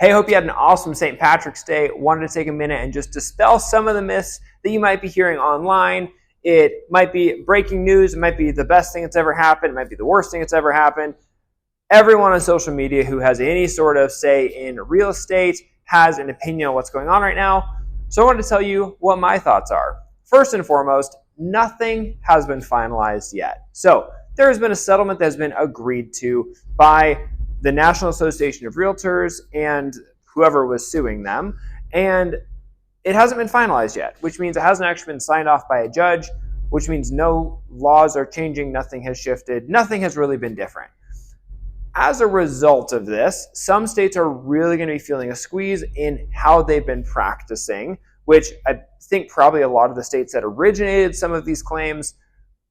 Hey, hope you had an awesome St. Patrick's Day. Wanted to take a minute and just dispel some of the myths that you might be hearing online. It might be breaking news. It might be the best thing that's ever happened. It might be the worst thing that's ever happened. Everyone on social media who has any sort of say in real estate has an opinion on what's going on right now. So I wanted to tell you what my thoughts are. First and foremost, nothing has been finalized yet. So there has been a settlement that has been agreed to by the National Association of Realtors and whoever was suing them. And it hasn't been finalized yet, which means it hasn't actually been signed off by a judge, which means no laws are changing, nothing has shifted, nothing has really been different. As a result of this, some states are really going to be feeling a squeeze in how they've been practicing, which I think probably a lot of the states that originated some of these claims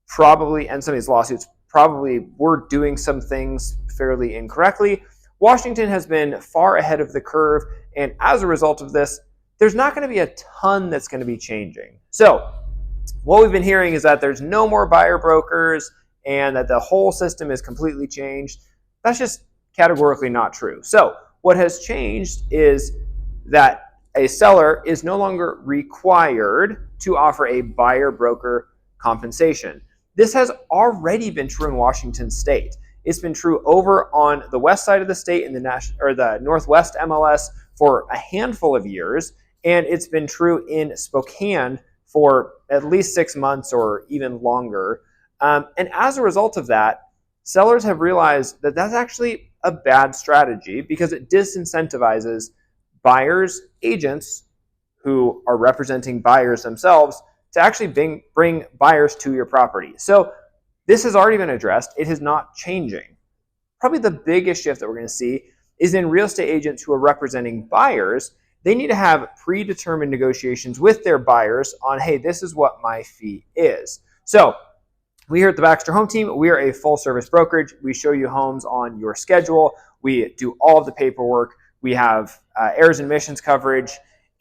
probably, and some of these lawsuits, probably were doing some things fairly incorrectly. Washington has been far ahead of the curve, and as a result of this, there's not going to be a ton that's going to be changing. So what we've been hearing is that there's no more buyer brokers and that the whole system is completely changed. That's just categorically not true. So what has changed is that a seller is no longer required to offer a buyer broker compensation. This has already been true in Washington state. It's been true over on the west side of the state in the Northwest MLS for a handful of years, and it's been true in Spokane for at least 6 months or even longer. And as a result of that, sellers have realized that that's actually a bad strategy because it disincentivizes buyers, agents who are representing buyers themselves to actually bring buyers to your property. So this has already been addressed. It is not changing. Probably the biggest shift that we're going to see is in real estate agents who are representing buyers. They need to have predetermined negotiations with their buyers on, hey, this is what my fee is. So we here at the Baxter Home Team, we are a full service brokerage. We show you homes on your schedule. We do all of the paperwork. We have errors and omissions coverage,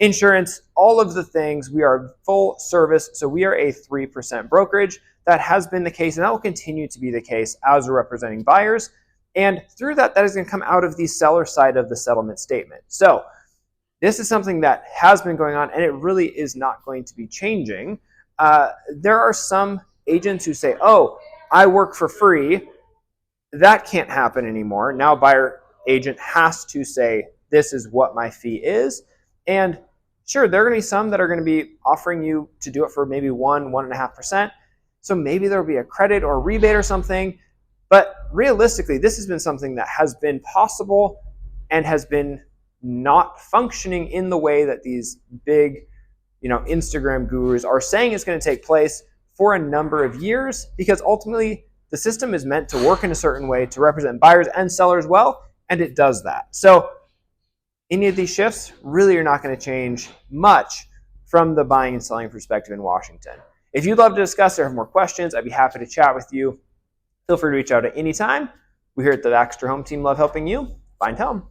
insurance, all of the things. We are full service. So we are a 3% brokerage. That has been the case, and that will continue to be the case as we're representing buyers. And through that, that is going to come out of the seller side of the settlement statement. So this is something that has been going on, and it really is not going to be changing. There are some agents who say, oh, I work for free. That can't happen anymore. Now buyer agent has to say, this is what my fee is. And sure, there are going to be some that are going to be offering you to do it for maybe 1.5%. So maybe there'll be a credit or a rebate or something. But realistically, this has been something that has been possible and has been not functioning in the way that these big, Instagram gurus are saying it's going to take place for a number of years, because ultimately the system is meant to work in a certain way to represent buyers and sellers well, and it does that. So any of these shifts really are not going to change much from the buying and selling perspective in Washington. If you'd love to discuss or have more questions, I'd be happy to chat with you. Feel free to reach out at any time. We here at the Baxter Home Team love helping you find home.